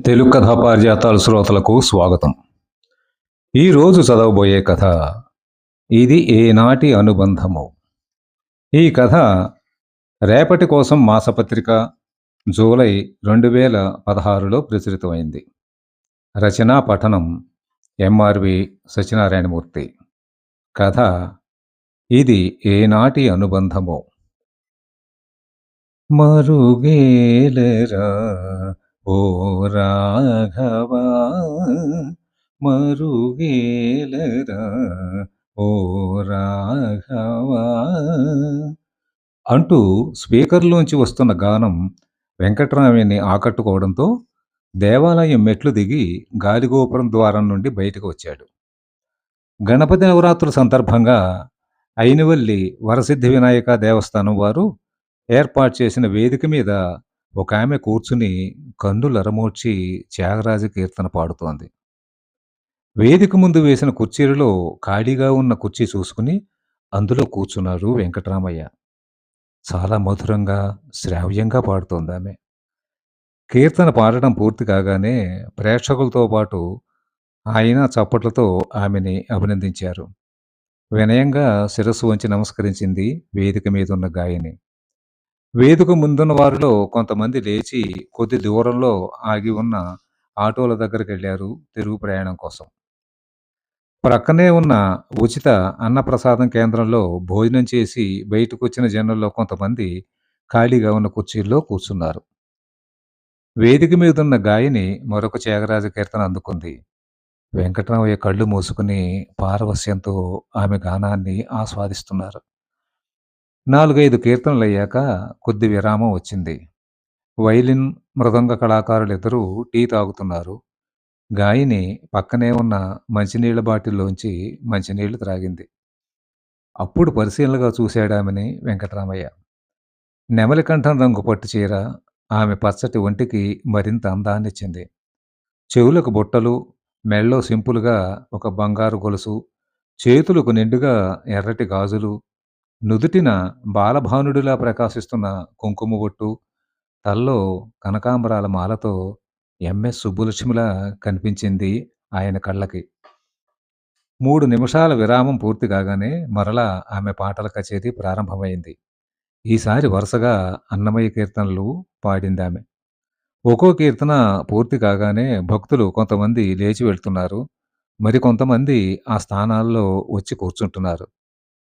తెలుగు కథా పారిజాతాల శ్రోతలకు స్వాగతం. ఈరోజు చదవబోయే కథ ఇది ఏనాటి అనుబంధము. ఈ కథ రేపటి కోసం మాసపత్రిక జూలై 2016లో ప్రచురితమైంది. రచనా పఠనం ఎంఆర్వి సత్యనారాయణమూర్తి. కథ ఇది ఏనాటి అనుబంధము. మరుగేలరా ఓ రాఘవా, మరుగేలరా ఓ రాఘవా అంటూ స్పీకర్లోంచి వస్తున్న గానం వెంకట్రామయ్యని ఆకట్టుకోవడంతో దేవాలయం మెట్లు దిగి గాలిగోపురం ద్వారం నుండి బయటకు వచ్చాడు. గణపతి నవరాత్రుల సందర్భంగా అయినవల్లి వరసిద్ధి వినాయక దేవస్థానం వారు ఏర్పాటు చేసిన వేదిక మీద ఒక ఆమె కూర్చుని కన్నులరమోడ్చి త్యాగరాజ కీర్తన పాడుతోంది. వేదిక ముందు వేసిన కుర్చీలలో ఖాళీగా ఉన్న కుర్చీ చూసుకుని అందులో కూర్చున్నారు వెంకట్రామయ్య. చాలా మధురంగా శ్రావ్యంగా పాడుతోంది ఆమె. కీర్తన పాడటం పూర్తి కాగానే ప్రేక్షకులతో పాటు ఆయన చప్పట్లతో ఆమెని అభినందించారు. వినయంగా శిరస్సు వంచి నమస్కరించింది వేదిక మీద ఉన్న గాయని. వేదిక ముందున్న వారిలో కొంతమంది లేచి కొద్ది దూరంలో ఆగి ఉన్న ఆటోల దగ్గరికి వెళ్ళారు తిరుగు ప్రయాణం కోసం. ప్రక్కనే ఉన్న ఉచిత అన్నప్రసాదం కేంద్రంలో భోజనం చేసి బయటకు వచ్చిన జనంలో కొంతమంది ఖాళీగా ఉన్న కుర్చీల్లో కూర్చున్నారు. వేదిక మీదున్న గాయని మరొక త్యాగరాజ కీర్తన అందుకుంది. వెంకటరామయ్య కళ్ళు మూసుకుని పారవస్యంతో ఆమె గానాన్ని ఆస్వాదిస్తున్నారు. 4-5 కీర్తనలయ్యాక కొద్ది విరామం వచ్చింది. వైలిన్, మృదంగ కళాకారులిద్దరూ టీ తాగుతున్నారు. గాయని పక్కనే ఉన్న మంచినీళ్ల బాటిల్లోంచి మంచినీళ్లు త్రాగింది. అప్పుడు పరిశీలనగా చూశాడామెని వెంకటరామయ్య. నెమలికంఠం రంగు పట్టు చీర ఆమె పచ్చటి ఒంటికి మరింత అందాన్నిచ్చింది. చెవులకు బుట్టలు, మెళ్ళో సింపుల్గా ఒక బంగారు గొలుసు, చేతులకు నిండుగా ఎర్రటి గాజులు, నుదుటిన బాలభానుడిలా ప్రకాశిస్తున్న కుంకుమ బొట్టు, తల్లో కనకాంబరాల మాలతో ఎంఎస్ సుబ్బులక్ష్మిలా కనిపించింది ఆయన కళ్ళకి. 3 నిమిషాల విరామం పూర్తి కాగానే మరలా ఆమె పాటల కచేరీ ప్రారంభమైంది. ఈసారి వరుసగా అన్నమయ్య కీర్తనలు పాడిందామె. ఒక్కో కీర్తన పూర్తి కాగానే భక్తులు కొంతమంది లేచి వెళ్తున్నారు. మరికొంతమంది ఆ స్థానాల్లో వచ్చి కూర్చుంటున్నారు.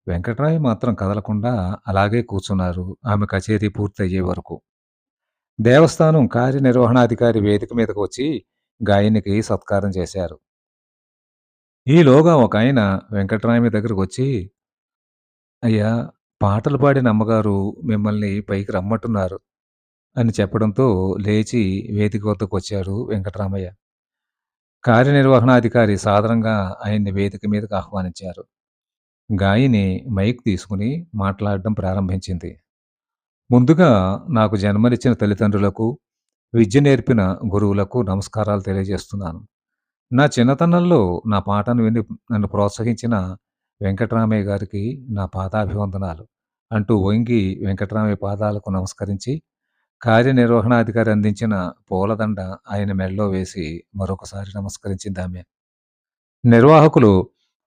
వెంకట్రామయ్య మాత్రం కదలకుండా అలాగే కూర్చున్నారు ఆమె కచేరీ పూర్తయ్యే వరకు. దేవస్థానం కార్యనిర్వహణాధికారి వేదిక మీదకు వచ్చి గాయనికి సత్కారం చేశారు. ఈలోగా ఒక ఆయన వెంకట్రామయ్య దగ్గరకు వచ్చి, అయ్యా, పాటలు పాడిన అమ్మగారు మిమ్మల్ని పైకి రమ్మంటున్నారు అని చెప్పడంతో లేచి వేదిక వద్దకు వచ్చారు వెంకట్రామయ్య. కార్యనిర్వహణాధికారి సాదరంగా ఆయన్ని వేదిక మీదకు ఆహ్వానించారు. గాయని మైక్ తీసుకుని మాట్లాడడం ప్రారంభించింది. ముందుగా నాకు జన్మనిచ్చిన తల్లిదండ్రులకు, విద్య నేర్పిన గురువులకు నమస్కారాలు తెలియజేస్తున్నాను. నా చిన్నతనంలో నా పాటను విని నన్ను ప్రోత్సహించిన వెంకట్రామయ్య గారికి నా పాదాభివందనాలు అంటూ వంగి వెంకట్రామయ్య పాదాలకు నమస్కరించి కార్యనిర్వహణాధికారి అందించిన పూలదండ ఆయన మెడలో వేసి మరొకసారి నమస్కరించిందామె. నిర్వాహకులు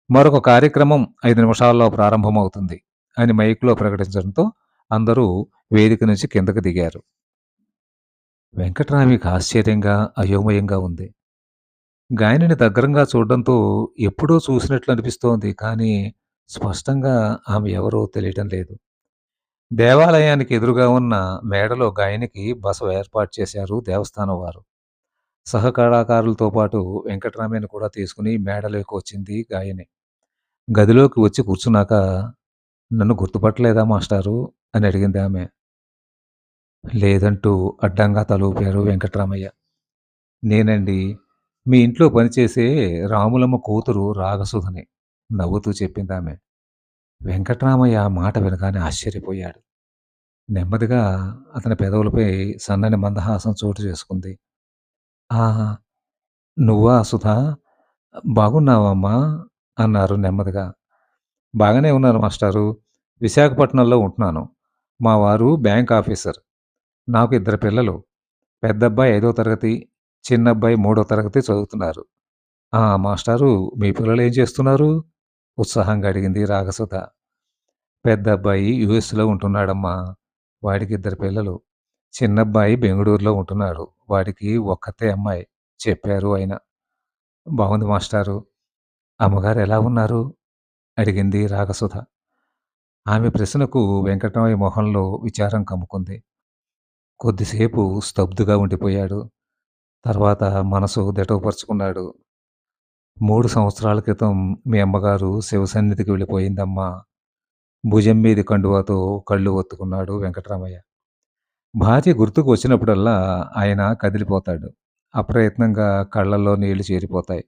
మరొక కార్యక్రమం 5 నిమిషాల్లో ప్రారంభమవుతుంది అని మైక్లో ప్రకటించడంతో అందరూ వేదిక నుంచి కిందకు దిగారు. వెంకట్రామయ్యకి ఆశ్చర్యంగా, అయోమయంగా ఉంది. గాయనిని దగ్గరగా చూడడంతో ఎప్పుడో చూసినట్లు అనిపిస్తోంది. కానీ స్పష్టంగా ఆమె ఎవరో తెలియటం లేదు. దేవాలయానికి ఎదురుగా ఉన్న మేడలో గాయనికి బస ఏర్పాటు చేశారు దేవస్థానం వారు. సహకళాకారులతో పాటు వెంకట్రామయ్యను కూడా తీసుకుని మేడలోకి వచ్చింది గాయని. గదిలోకి వచ్చి కూర్చున్నాక, నన్ను గుర్తుపట్టలేదా మాస్టారు అని అడిగింది ఆమె. లేదంటూ అడ్డంగా తల ఊపారు వెంకట్రామయ్య. నేనండి, మీ ఇంట్లో పనిచేసే రాములమ్మ కూతురు రాగసుధని నవ్వుతూ చెప్పిందామె. వెంకట్రామయ్య ఆ మాట వినగానే ఆశ్చర్యపోయాడు. నెమ్మదిగా అతని పెదవులపై సన్నని మందహాసం చోటు చేసుకుంది. ఆ, నువ్వా సుధా, బాగున్నావమ్మా అన్నారు నెమ్మదిగా. బాగానే ఉన్నాను మాస్టారు, విశాఖపట్నంలో ఉంటున్నాను. మా వారు బ్యాంక్ ఆఫీసర్. నాకు 2 పిల్లలు. పెద్దబ్బాయి 5వ తరగతి, చిన్నబ్బాయి మూడో తరగతి చదువుతున్నారు. "ఆ! మాస్టారు మీ పిల్లలేం చేస్తున్నారు?" ఉత్సాహంగా అడిగింది రాగసుధ. "పెద్దబ్బాయి యూఎస్‌లో ఉంటున్నాడమ్మా. వాడికిద్దరు పిల్లలు. చిన్నబ్బాయి బెంగుళూరులో ఉంటున్నాడు. వాడికి ఒక్కతే అమ్మాయి" చెప్పారు ఆయన. "బావుంది మాస్టారు. అమ్మగారు ఎలా ఉన్నారు?" అడిగింది రాగసుధ. ఆమె ప్రశ్నకు వెంకటరామయ్య మొహంలో విచారం కమ్ముకుంది. కొద్దిసేపు స్తబ్దుగా ఉండిపోయాడు. తర్వాత మనసు దిటవుపరుచుకున్నాడు. "3 సంవత్సరాల క్రితం మీ అమ్మగారు శివసన్నిధికి వెళ్ళిపోయిందమ్మా." భుజం మీది కండువాతో కళ్ళు ఒత్తుకున్నాడు వెంకటరామయ్య. భార్య గుర్తుకు వచ్చినప్పుడల్లా ఆయన కదిలిపోతాడు. అప్రయత్నంగా కళ్ళల్లో నీళ్లు చేరిపోతాయి.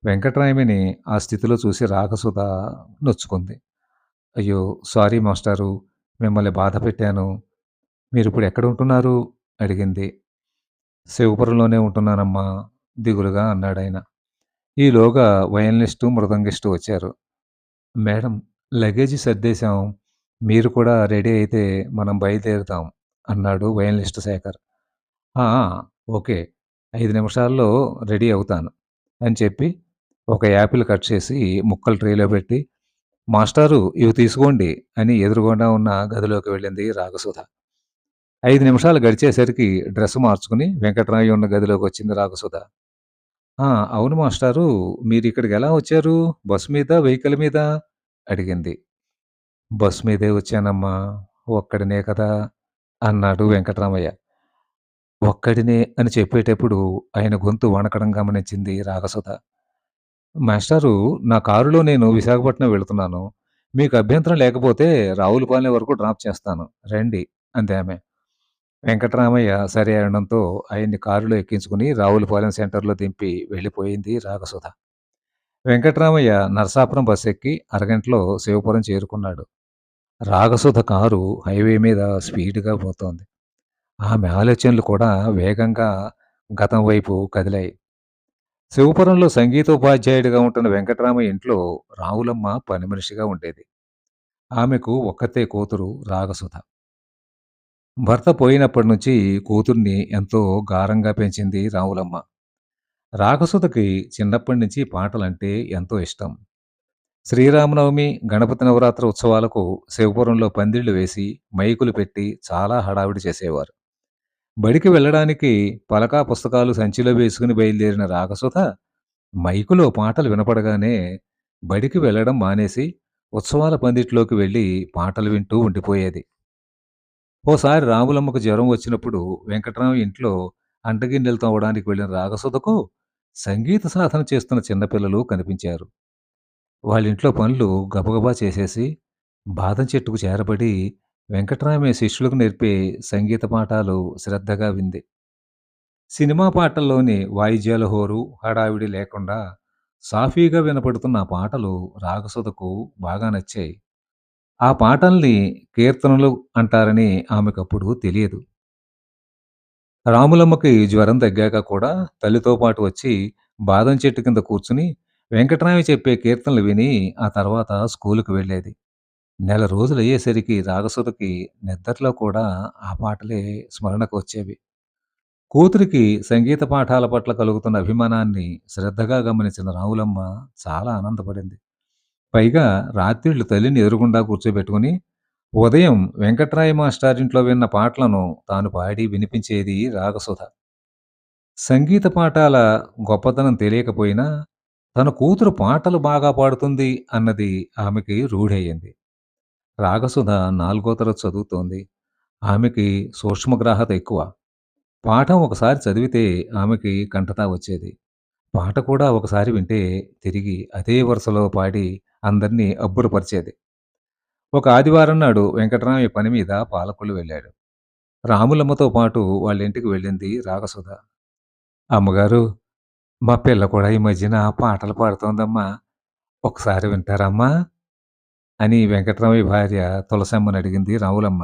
వెంకటరామయ్యని ఆ స్థితిలో చూసి రాగసుధ నొచ్చుకుంది. "అయ్యో! సారీ మాస్టారు. మిమ్మల్ని బాధ పెట్టాను. మీరిప్పుడు ఎక్కడుంటున్నారు?" అడిగింది. "శివపురంలోనే ఉంటున్నానమ్మా" దిగులుగా అన్నాడాయన. ఈలోగా వయలినిస్టు, మృదంగిస్టు వచ్చారు. "మేడం లగేజీ సర్దేశాం. మీరు కూడా రెడీ అయితే మనం బయలుదేరుదాం" అన్నాడు వయలినిస్ట్ శేఖర్. "ఆ! ఆ! ఓకే. 5 నిమిషాల్లో రెడీ అవుతాను" అని చెప్పి ఒక యాపిల్ కట్ చేసి ముక్కలు ట్రేలో పెట్టి, "మాస్టారు ఇవి తీసుకోండి" అని ఎదురుగుండా ఉన్న గదిలోకి వెళ్ళింది రాగసుధ. 5 నిమిషాలు గడిచేసరికి డ్రెస్ మార్చుకుని వెంకట్రామయ్య ఉన్న గదిలోకొచ్చింది రాగసుధ. "ఆ! అవును మాస్టారు. మీరిక్కడికెలా వచ్చారు? బస్ మీదా? వెహికల్ మీదా?" అడిగింది. "బస్ మీదే వచ్చానమ్మా. ఒక్కడినే కదా!" అన్నాడు వెంకట్రామయ్య. ఒక్కడినే అని చెప్పేటప్పుడు ఆయన గొంతు వణకడం గమనించింది రాగసుధ. "మాస్టారు నా కారులో నేను విశాఖపట్నం వెళుతున్నాను. మీకు అభ్యంతరం లేకపోతే రావులపాలెం వరకు డ్రాప్ చేస్తాను. రండి" అందామె. వెంకట్రామయ్య సరే అనడంతో ఆయన్ని కారులో ఎక్కించుకుని రావులపాలెం సెంటర్‌లో దింపి వెళ్ళిపోయింది రాగసుధ. వెంకట్రామయ్య నరసాపురం బస్సెక్కి అరగంటలో శివపురం చేరుకున్నాడు. రాగసుధ కారు హైవే మీద స్పీడ్‌గా పోతోంది. ఆమె ఆలోచనలు కూడా వేగంగా గతం వైపు కదిలాయి. శివపురంలో సంగీతోపాధ్యాయుడిగా ఉంటున్న వెంకట్రామయ్య ఇంట్లో రావులమ్మ పని మనిషిగా ఉండేది. ఆమెకు ఒక్కతే కూతురు రాగసుధ. భర్త పోయినప్పటి నుంచి కూతుర్ని ఎంతో గారంగా పెంచింది రావులమ్మ. రాగసుధకి చిన్నప్పటి నుంచి పాటలంటే ఎంతో ఇష్టం. శ్రీరామనవమి, గణపతి నవరాత్రి ఉత్సవాలకు శివపురంలో పందిళ్లు వేసి, మైకులు పెట్టి చాలా హడావిడి చేసేవారు. బడికి వెళ్ళడానికి పలకా పుస్తకాలు సంచిలో వేసుకుని బయలుదేరిన రాగసుధ మైకులో పాటలు వినపడగానే బడికి వెళ్ళడం మానేసి ఉత్సవాల పందిట్లోకి వెళ్ళి పాటలు వింటూ ఉండిపోయేది. ఓసారి రాములమ్మకు జ్వరం వచ్చినప్పుడు వెంకట్రామ ఇంట్లో అంటగిన్నెలు తవ్వడానికి వెళ్ళిన రాగసుధకు సంగీత సాధన చేస్తున్న చిన్నపిల్లలు కనిపించారు. వాళ్ళింట్లో పనులు గబగబా చేసేసి బాదం చెట్టుకు చేరబడి వెంకట్రామయ్య శిష్యులకు నేర్పే సంగీత పాఠాలు శ్రద్ధగా వింది. సినిమా పాటల్లోని వాయిద్యాల హోరు, హడావిడి లేకుండా సాఫీగా వినపడుతున్న ఆ పాటలు రాగసుధకు బాగా నచ్చాయి. ఆ పాటల్ని కీర్తనలు అంటారని ఆమెకప్పుడు తెలియదు. రాములమ్మకి జ్వరం తగ్గాక కూడా తల్లితో పాటు వచ్చి బాదం చెట్టు కింద కూర్చుని వెంకట్రామయ్య చెప్పే కీర్తనలు విని ఆ తర్వాత స్కూలుకి వెళ్ళేది. నెల రోజులయ్యేసరికి రాగసుధకి నిద్దట్లో కూడా ఆ పాటలే స్మరణకు వచ్చేవి. కూతురికి సంగీత పాఠాల పట్ల కలుగుతున్న అభిమానాన్ని శ్రద్ధగా గమనించిన రావులమ్మ చాలా ఆనందపడింది. పైగా రాత్రిళ్ళు తల్లిని ఎదురుగుండా కూర్చోబెట్టుకుని, ఉదయం వెంకట్రాయ మాస్టారింట్లో విన్న పాటలను తాను పాడి వినిపించేది రాగసుధ. సంగీత పాఠాల గొప్పతనం తెలియకపోయినా, తన కూతురు పాటలు బాగా పాడుతుంది అన్నది ఆమెకి రూఢయ్యింది. రాగసుధ 4 తరగతి చదువుతోంది. ఆమెకి సూక్ష్మగ్రాహత ఎక్కువ. పాఠం ఒకసారి చదివితే ఆమెకి కంఠతా వచ్చేది. పాట కూడా ఒకసారి వింటే తిరిగి అదే వరుసలో పాడి అందరినీ అబ్బురపరిచేది. ఒక ఆదివారం నాడు వెంకటరామయ్య పని మీద పాలకొల్లు వెళ్ళాడు. రాములమ్మతో పాటు వాళ్ళింటికి వెళ్ళింది రాగసుధ. "అమ్మగారు, మా పిల్ల కూడా ఈ మధ్యన పాటలు పాడుతోందమ్మా. ఒకసారి వింటారమ్మా?" అని వెంకటరామయ్య భార్య తులసమ్మని అడిగింది రావులమ్మ.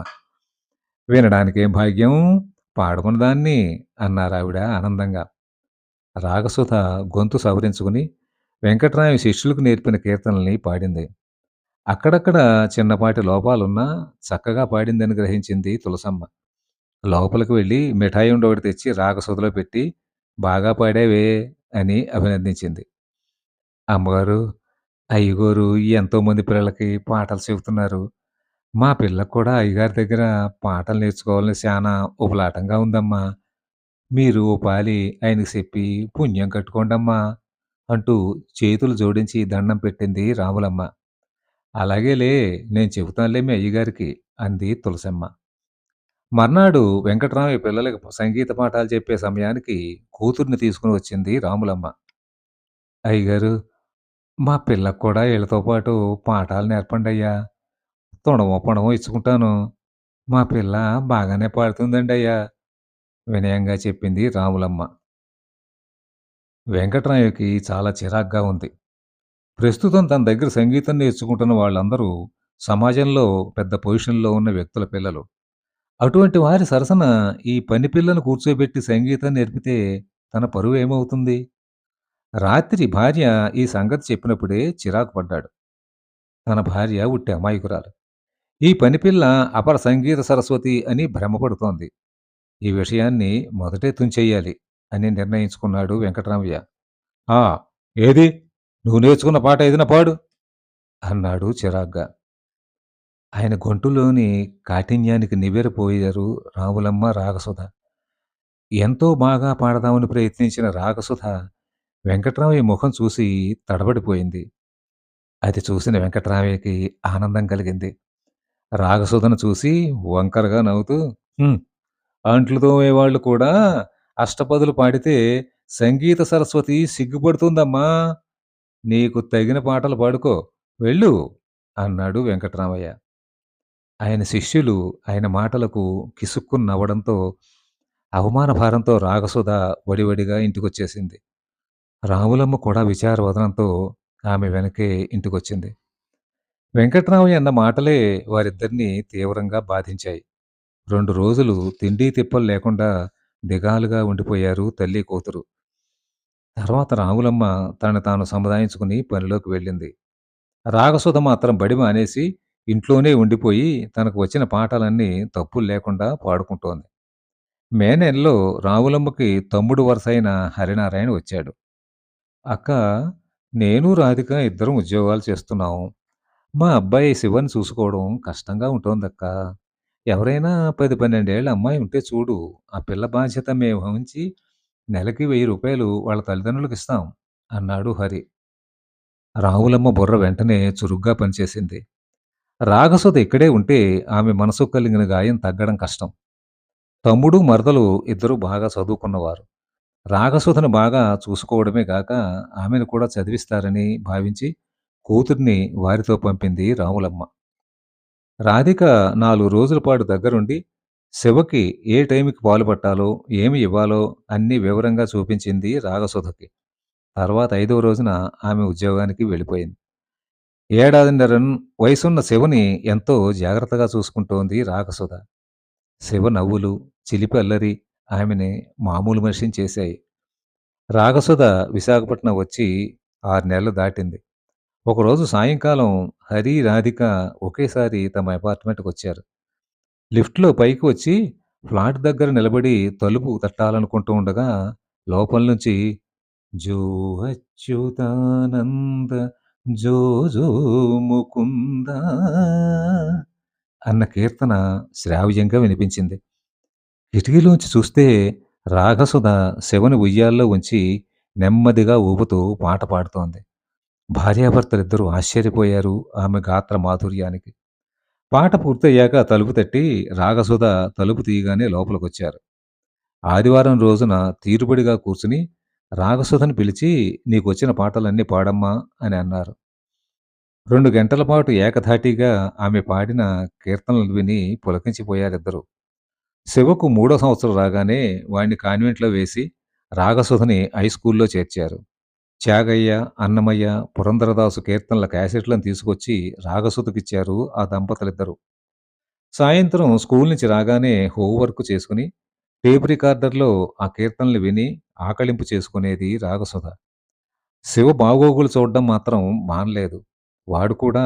"వినడానికేం భాగ్యం, పాడుకున్న దాన్ని" అన్నారావిడ ఆనందంగా. రాగసుధ గొంతు సవరించుకుని వెంకట్రామయ్య శిష్యులకు నేర్పిన కీర్తనల్ని పాడింది. అక్కడక్కడ చిన్నపాటి లోపాలున్నా చక్కగా పాడిందని గ్రహించింది తులసమ్మ. లోపలికి వెళ్ళి మిఠాయి ఉండొకటి తెచ్చి రాగసుధలో పెట్టి, బాగా పాడావే అని అభినందించింది. అమ్మగారు, అయ్యగోరు ఎంతోమంది పిల్లలకి పాఠాలు చెబుతున్నారు. మా పిల్లకు కూడా అయ్యగారి దగ్గర పాఠాలు నేర్చుకోవాలని శానా ఉపలాటంగా ఉందమ్మా. మీరు ఓ పాలి ఆయనకి చెప్పి పుణ్యం కట్టుకోండమ్మా అంటూ చేతులు జోడించి దండం పెట్టింది రాములమ్మ. అలాగేలే నేను చెబుతానులే మీ అయ్యగారికి అంది తులసమ్మ. మర్నాడు వెంకట్రామయ్య పిల్లలకి సంగీత పాఠాలు చెప్పే సమయానికి కూతుర్ని తీసుకుని వచ్చింది రాములమ్మ. అయ్యగారు, మా పిల్లకు కూడా ఈళ్ళతో పాటు పాఠాలు నేర్పండయ్యా. తొణమో, పొడమో ఇచ్చుకుంటాను. మా పిల్ల బాగానే పాడుతుందండయ్యా వినయంగా చెప్పింది రాములమ్మ. వెంకట్రామయ్యకి చాలా చిరాగ్గా ఉంది. ప్రస్తుతం తన దగ్గర సంగీతం నేర్చుకుంటున్న వాళ్ళందరూ సమాజంలో పెద్ద పొజిషన్‌లో ఉన్న వ్యక్తుల పిల్లలు. అటువంటి వారి సరసన ఈ పని పిల్లను కూర్చోబెట్టి సంగీతం నేర్పితే తన పరువు ఏమవుతుంది? రాత్రి భార్య ఈ సంగతి చెప్పినప్పుడే చిరాకు పడ్డాడు. తన భార్య ఉట్టి అమాయకురాలు. ఈ పని పిల్ల అపర సంగీత సరస్వతి అని భ్రమపడుతోంది. ఈ విషయాన్ని మొదటే తుంచెయ్యాలి అని నిర్ణయించుకున్నాడు వెంకట్రామయ్య. "ఆ! ఏది? నువ్వు నేర్చుకున్న పాట ఏదైనా పాడు" అన్నాడు చిరాగ్గా. ఆయన గొంతులోని కాఠిన్యానికి నివ్వెరపోయారు రాములమ్మ, రాగసుధ. ఎంతో బాగా పాడదామని ప్రయత్నించిన రాగసుధ వెంకట్రామయ్య ముఖం చూసి తడబడిపోయింది. అది చూసిన వెంకట్రామయ్యకి ఆనందం కలిగింది. రాగసుధను చూసి వంకరగా నవ్వుతూ, "హ్మ్. అంట్లు తోమేవాళ్ళు కూడా అష్టపదులు పాడితే సంగీత సరస్వతి సిగ్గుపడుతుందమ్మా. నీకు తగిన పాటలు పాడుకో. వెళ్ళు" అన్నాడు వెంకట్రామయ్య. ఆయన శిష్యులు ఆయన మాటలకు కిసుక్కున నవ్వడంతో, అవమాన భారంతో రాగసుధ వడివడిగా ఇంటికొచ్చేసింది. రాములమ్మ కూడా విచారవదనంతో ఆమె వెనకే ఇంటికొచ్చింది. వెంకట్రామయ్య అన్న మాటలే వారిద్దరిని తీవ్రంగా బాధించాయి. 2 రోజులు తిండీ తిప్పలు లేకుండా దిగాలుగా ఉండిపోయారు తల్లి కూతురు. తర్వాత రాములమ్మ తనను తాను సముదాయించుకుని పనిలోకి వెళ్ళింది. రాగసుధ మాత్రం బడి మానేసి ఇంట్లోనే ఉండిపోయి తనకు వచ్చిన పాఠాలన్నీ తప్పులు లేకుండా పాడుకుంటోంది. మే నెలలో రాములమ్మకి తమ్ముడు వరసైన హరినారాయణ వచ్చాడు. "అక్క, నేను రాధిక ఇద్దరం ఉద్యోగాలు చేస్తున్నాం. మా అబ్బాయి శివని చూసుకోవడం కష్టంగా ఉంటోందక్కా. ఎవరైనా 10, 12 ఏళ్ల అమ్మాయి ఉంటే చూడు. ఆ పిల్ల బాధ్యత మేము వహించి నెలకి రూ. 1000 వాళ్ళ తల్లిదండ్రులకిస్తాం" అన్నాడు హరి. రావులమ్మ బుర్ర వెంటనే చురుగ్గా పనిచేసింది. రాగసుధ ఇక్కడే ఉంటే ఆమె మనసుకు కలిగిన గాయం తగ్గడం కష్టం. తమ్ముడు, మరదలు ఇద్దరూ బాగా చదువుకున్నవారు. రాగసుధను బాగా చూసుకోవడమే గాక ఆమెను కూడా చదివిస్తారని భావించి కూతుర్ని వారితో పంపింది రాములమ్మ. రాధిక 4 రోజుల పాటు దగ్గరుండి శివకి ఏ టైంకి పాలు పట్టాలో, ఏమి ఇవ్వాలో అన్నీ వివరంగా చూపించింది రాగసుధకి. తర్వాత 5వ రోజున ఆమె ఉద్యోగానికి వెళ్ళిపోయింది. ఏడాదిన్నర వయసున్న శివని ఎంతో జాగ్రత్తగా చూసుకుంటోంది రాగసుధ. శివ నవ్వులు, చిలిపి అల్లరి ఆమెని మామూలు మనిషిని చేశాయి. రాగసుధ విశాఖపట్నం వచ్చి 6 నెలలు దాటింది. ఒకరోజు సాయంకాలం హరి, రాధిక ఒకేసారి తమ అపార్ట్మెంట్‌కొచ్చారు. లిఫ్ట్‌లో పైకి వచ్చి ఫ్లాట్ దగ్గర నిలబడి తలుపు తట్టాలనుకుంటూ ఉండగా లోపల నుంచి "జో అచ్యుతానంద జో జో ముకుంద" అన్న కీర్తన శ్రావ్యంగా వినిపించింది. కిటికీలోంచి చూస్తే రాగసుధ శివని ఉయ్యాల్లో ఉంచి నెమ్మదిగా ఊపుతూ పాట పాడుతోంది. భార్యాభర్తలిద్దరూ ఆశ్చర్యపోయారు ఆమె గాత్ర మాధుర్యానికి. పాట పూర్తయ్యాక తలుపు తట్టి రాగసుధ తలుపు తీయగానే లోపలికొచ్చారు. ఆదివారం రోజున తీరుబడిగా కూర్చుని రాగసుధను పిలిచి "నీకొచ్చిన పాటలన్నీ పాడమ్మా" అని అన్నారు. 2 గంటల పాటు ఏకధాటిగా ఆమె పాడిన కీర్తనలు విని పులకించిపోయారిద్దరూ. శివకు మూడో సంవత్సరం రాగానే వాణ్ణి కాన్వెంట్‌లో వేసి రాగసుధని హైస్కూల్లో చేర్చారు. త్యాగయ్య, అన్నమయ్య, పురందరదాసు కీర్తనల క్యాసెట్లను తీసుకొచ్చి రాగసుధకిచ్చారు ఆ దంపతులిద్దరూ. సాయంత్రం స్కూల్ నుంచి రాగానే హోంవర్క్ చేసుకుని టేప్ రికార్డర్‌లో ఆ కీర్తనలు విని ఆకళింపు చేసుకునేది రాగసుధ. శివ బాగోగులు చూడడం మాత్రం మానలేదు. వాడు కూడా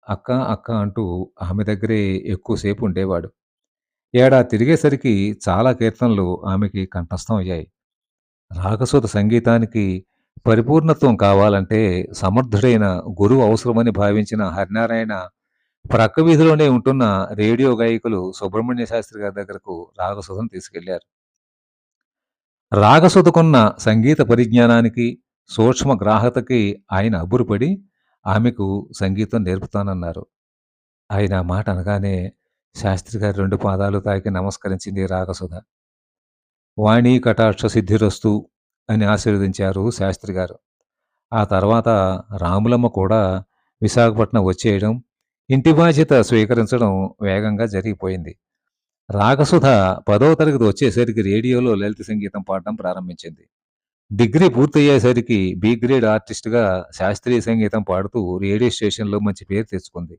అక్క, అక్క అంటూ ఆమె దగ్గరే ఎక్కువ సేపు ఉండేవాడు. ఏడాది తిరిగేసరికి చాలా కీర్తనలు ఆమెకి కంఠస్థం అయ్యాయి. రాగసుధ సంగీతానికి పరిపూర్ణత్వం కావాలంటే సమర్థుడైన గురువు అవసరమని భావించిన హరినారాయణ ప్రక్క వీధిలోనే ఉంటున్న రేడియో గాయకులు సుబ్రహ్మణ్య శాస్త్రి గారి దగ్గరకు రాగసుధను తీసుకెళ్లారు. రాగసుధకున్న సంగీత పరిజ్ఞానానికి, సూక్ష్మ గ్రాహకతకి ఆయన అబ్బురపడి ఆమెకు సంగీతం నేర్పుతానన్నారు. ఆయన ఆ మాట అనగానే శాస్త్రి గారి 2 పాదాలు తాకి నమస్కరించింది రాగసుధ. వాణి కటాక్ష సిద్ధిరస్తు అని ఆశీర్వదించారు శాస్త్రి గారు. ఆ తర్వాత రాములమ్మ కూడా విశాఖపట్నం వచ్చేయడం, ఇంటి బాధ్యత స్వీకరించడం వేగంగా జరిగిపోయింది. రాగసుధ 10వ తరగతి వచ్చేసరికి రేడియోలో లలిత సంగీతం పాడడం ప్రారంభించింది. డిగ్రీ పూర్తయ్యేసరికి బి గ్రేడ్ ఆర్టిస్ట్‌గా శాస్త్రీయ సంగీతం పాడుతూ రేడియో స్టేషన్‌లో మంచి పేరు తెచ్చుకుంది.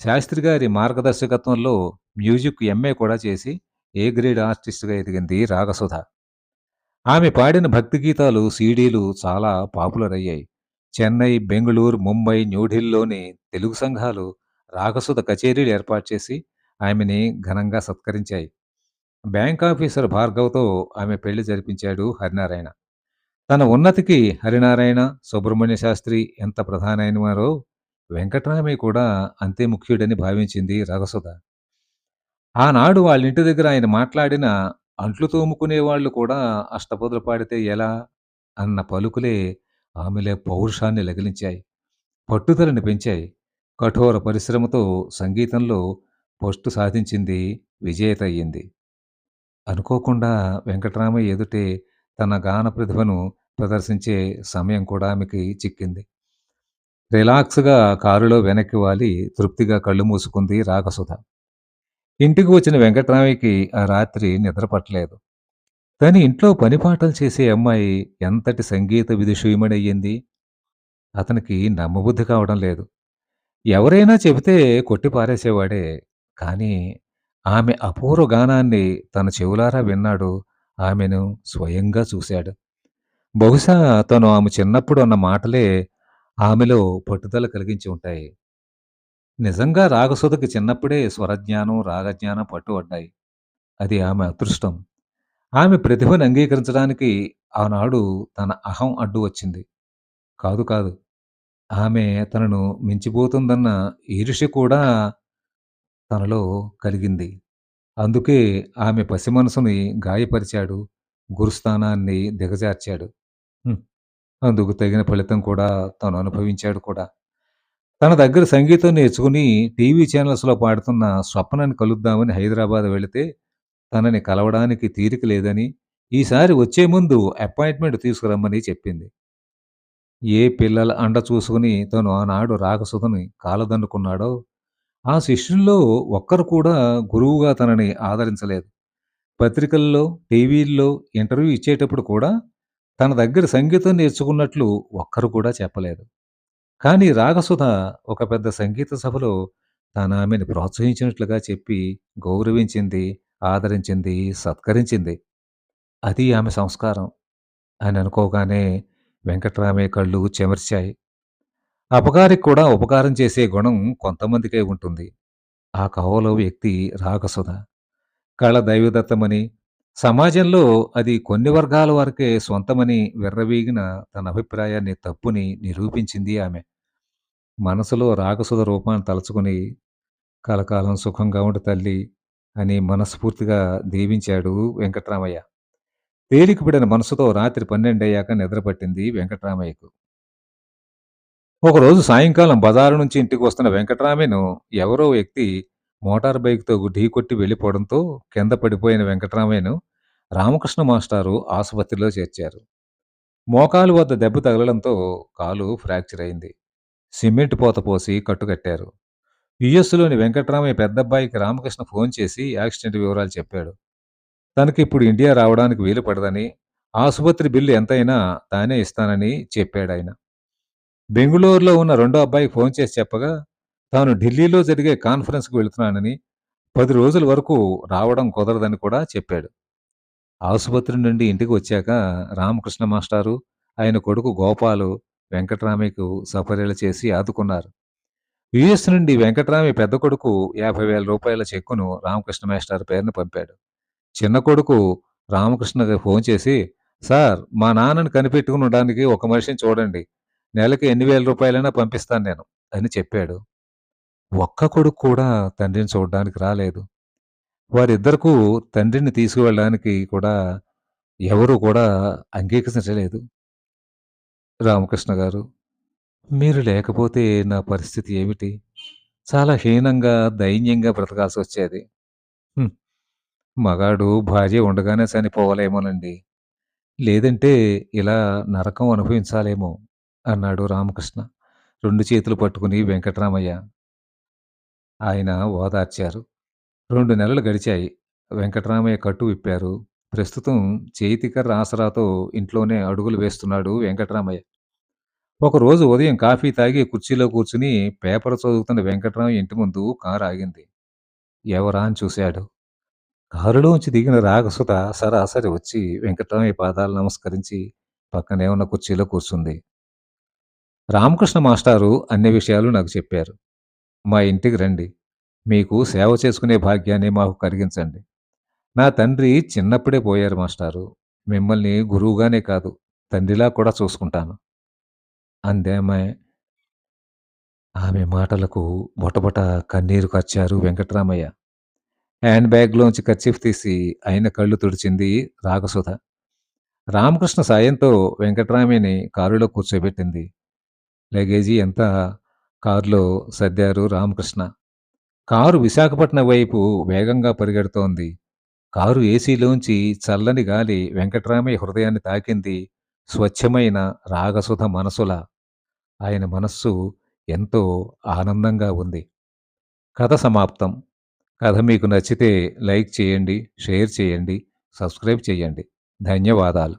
శాస్త్రి గారి మార్గదర్శకత్వంలో మ్యూజిక్ ఎంఏ కూడా చేసి ఏ గ్రేడ్ ఆర్టిస్ట్‌గా ఎదిగింది రాగసుధ. ఆమె పాడిన భక్తి గీతాలు, సీడీలు చాలా పాపులర్ అయ్యాయి. చెన్నై, బెంగుళూరు, ముంబై, న్యూఢిల్లీలోని తెలుగు సంఘాలు రాగసుధ కచేరీలు ఏర్పాటు చేసి ఆమెని ఘనంగా సత్కరించాయి. బ్యాంక్ ఆఫీసర్ భార్గవ్‌తో ఆమె పెళ్లి జరిపించాడు హరినారాయణ. తన ఉన్నతికి హరినారాయణ, సుబ్రహ్మణ్య శాస్త్రి ఎంత ప్రధానమైనవారో వెంకట్రామయ్య కూడా అంతే ముఖ్యుడని భావించింది రాగసుధ. ఆనాడు వాళ్ళింటి దగ్గర ఆయన మాట్లాడిన "అంట్లు తోముకునేవాళ్ళు కూడా అష్టపదులు పాడితే ఎలా?" అన్న పలుకులే ఆమెలో పౌరుషాన్ని రగిలించాయి. పట్టుదలని పెంచాయి. కఠోర పరిశ్రమతో సంగీతంలో పట్టు సాధించింది, విజేత అయ్యింది. అనుకోకుండా వెంకట్రామయ్య ఎదుటే తన గాన ప్రతిభను ప్రదర్శించే సమయం కూడా ఆమెకి చిక్కింది. రిలాక్స్‌గా కారులో వెనక్కి వాలి తృప్తిగా కళ్ళు మూసుకుంది రాగసుధ. ఇంటికి వచ్చిన వెంకట్రామయ్యకి ఆ రాత్రి నిద్ర పట్టలేదు. కానీ ఇంట్లో పనిపాటలు చేసే అమ్మాయి ఎంతటి సంగీత విదుషీమణయ్యింది అతనికి నమ్మబుద్ధి కావడం లేదు. ఎవరైనా చెబితే కొట్టి పారేసేవాడే. కానీ ఆమె అపూర్వ గానాన్ని తన చెవులారా విన్నాడు. ఆమెను స్వయంగా చూశాడు. బహుశా తను ఆమె చిన్నప్పుడు అన్న మాటలే ఆమెలో పట్టుదల కలిగించి ఉంటాయి. నిజంగా రాగసుధకి చిన్నప్పుడే స్వరజ్ఞానం, రాగజ్ఞానం పట్టుబడ్డాయి. అది ఆమె అదృష్టం. ఆమె ప్రతిభను అంగీకరించడానికి ఆనాడు తన అహం అడ్డు వచ్చింది. కాదు కాదు. ఆమె తనను మించిపోతుందన్న ఈర్ష్య కూడా తనలో కలిగింది. అందుకే ఆమె పసిమనసుని గాయపరిచాడు. గురుస్థానాన్ని దిగజార్చాడు. హ్మ్. అందుకు తగిన ఫలితం కూడా తను అనుభవించాడు కూడా. తన దగ్గర సంగీతం నేర్చుకుని టీవీ ఛానల్స్‌లో పాడుతున్న స్వప్నని కలుద్దామని హైదరాబాద్ వెళితే తనని కలవడానికి తీరిక లేదని, ఈసారి వచ్చే ముందు అపాయింట్‌మెంట్ తీసుకురమ్మని చెప్పింది. ఏ పిల్లల అండ చూసుకుని తను ఆనాడు రాగసుధని కాలదన్నుకున్నాడో, ఆ శిష్యుల్లో ఒక్కరు కూడా గురువుగా తనని ఆదరించలేదు. పత్రికల్లో, టీవీల్లో ఇంటర్వ్యూ ఇచ్చేటప్పుడు కూడా తన దగ్గర సంగీతం నేర్చుకున్నట్లు ఒక్కరు కూడా చెప్పలేదు. కానీ రాగసుధ ఒక పెద్ద సంగీత సభలో తానామెని ప్రోత్సహించినట్లుగా చెప్పి, గౌరవించింది, ఆదరించింది, సత్కరించింది. అది ఆమె సంస్కారం అని అనుకోగానే వెంకట్రామయ్య కళ్ళు చెమర్చాయి. అపకారికి కూడా ఉపకారం చేసే గుణం కొంతమందికే ఉంటుంది. ఆ కోవలో వ్యక్తి రాగసుధ. కళ దైవదత్తమని, సమాజంలో అది కొన్ని వర్గాల వరకే సొంతమని విర్రవీగిన తన అభిప్రాయాన్ని తప్పుని నిరూపించింది ఆమె. మనసులో రాగసుధ రూపాన్ని తలుచుకుని కలకాలం సుఖంగా ఉండు తల్లి అని మనస్ఫూర్తిగా దీవించాడు వెంకట్రామయ్య. తేలికపడిన మనసుతో రాత్రి 12 అయ్యాక నిద్రపట్టింది వెంకట్రామయ్యకు. ఒకరోజు సాయంకాలం బజారు నుంచి ఇంటికి వస్తున్న వెంకట్రామయ్యను ఎవరో వ్యక్తి మోటార్ బైక్‌తో ఢీకొట్టి వెళ్ళిపోవడంతో కింద పడిపోయిన వెంకట్రామయ్యను రామకృష్ణ మాస్టారు ఆసుపత్రిలో చేర్చారు. మోకాలు వద్ద దెబ్బ తగలడంతో కాలు ఫ్రాక్చర్ అయింది. సిమెంట్ పోత పోసి కట్టుకట్టారు. యూఎస్‌లోని వెంకట్రామయ్య పెద్దబ్బాయికి రామకృష్ణ ఫోన్ చేసి యాక్సిడెంట్ వివరాలు చెప్పాడు. తనకిప్పుడు ఇండియా రావడానికి వీలు పడదని, ఆసుపత్రి బిల్లు ఎంతైనా తానే ఇస్తానని చెప్పాడాయన. బెంగుళూరులో ఉన్న రెండో అబ్బాయికి ఫోన్ చేసి చెప్పగా, తాను ఢిల్లీలో జరిగే కాన్ఫరెన్స్‌కి వెళుతున్నానని, 10 రోజుల వరకు రావడం కుదరదని కూడా చెప్పాడు. ఆసుపత్రి నుండి ఇంటికి వచ్చాక రామకృష్ణ మాస్టారు, ఆయన కొడుకు గోపాలు వెంకట్రామయ్యకు సపర్యలు చేసి ఆదుకున్నారు. యూఎస్ నుండి వెంకట్రామయ్య పెద్ద కొడుకు రూ. 50,000 చెక్కును రామకృష్ణ మాస్టారు పేరున పంపాడు. చిన్న కొడుకు రామకృష్ణకి ఫోన్ చేసి, సార్ మా నాన్నని కనిపెట్టుకుని ఉండడానికి ఒక మనిషిని చూడండి. నెలకి ఎన్ని వేల రూపాయలైనా పంపిస్తాను నేను అని చెప్పాడు. ఒక్క కొడుకు కూడా తండ్రిని చూడ్డానికి రాలేదు. వారిద్దరికూ తండ్రిని తీసుకువెళ్ళడానికి కూడా ఎవరు కూడా అంగీకరించలేదు. రామకృష్ణ గారు, మీరు లేకపోతే నా పరిస్థితి ఏమిటి? చాలా హీనంగా, దైన్యంగా బ్రతకాల్సొచ్చేది. హ్మ్. మగాడు భార్య ఉండగానే చనిపోవాలేమోనండి. లేదంటే ఇలా నరకం అనుభవించాలేమో అన్నాడు రామకృష్ణ. 2 చేతులు పట్టుకుని వెంకట్రామయ్య. ఆయన ఓదార్చారు. 2 నెలలు గడిచాయి. వెంకట్రామయ్య కట్టు విప్పారు. ప్రస్తుతం చేతికర్ర ఆసరాతో ఇంట్లోనే అడుగులు వేస్తున్నాడు వెంకట్రామయ్య. ఒకరోజు ఉదయం కాఫీ తాగి కుర్చీలో కూర్చుని పేపర్ చదువుతున్న వెంకట్రామయ్య ఇంటి ముందు కారు ఆగింది. ఎవరా అని చూశాడు. కారులోంచి దిగిన రాగసుధ సరాసరి వచ్చి వెంకట్రామయ్య పాదాలు నమస్కరించి పక్కనే ఉన్న కుర్చీలో కూర్చుంది. రామకృష్ణ మాస్టారు అన్ని విషయాలు నాకు చెప్పారు. మా ఇంటికి రండి. మీకు సేవ చేసుకునే భాగ్యాన్ని మాకు కలిగించండి. నా తండ్రి చిన్నప్పుడే పోయారు మాస్టారు. మిమ్మల్ని గురువుగానే కాదు, తండ్రిలా కూడా చూసుకుంటాను అందామె. ఆమె మాటలకు బొటబొట కన్నీరు కార్చారు వెంకట్రామయ్య. హ్యాండ్ బ్యాగ్‌లోంచి కర్చీఫ్ తీసి ఆయన కళ్ళు తుడిచింది రాగసుధ. రామకృష్ణ సాయంతో వెంకట్రామయ్యని కారులో కూర్చోబెట్టింది. లగేజీ అంతా కారులో సర్దారు రామకృష్ణ. కారు విశాఖపట్నం వైపు వేగంగా పరిగెడుతోంది. కారు ఏసీలోంచి చల్లని గాలి వెంకట్రామయ్య హృదయాన్ని తాకింది. స్వచ్ఛమైన రాగసుధ మనసులా. ఆయన మనస్సు ఎంతో ఆనందంగా ఉంది. కథ సమాప్తం. కథ మీకు నచ్చితే లైక్ చేయండి, షేర్ చేయండి, సబ్స్క్రైబ్ చేయండి. ధన్యవాదాలు.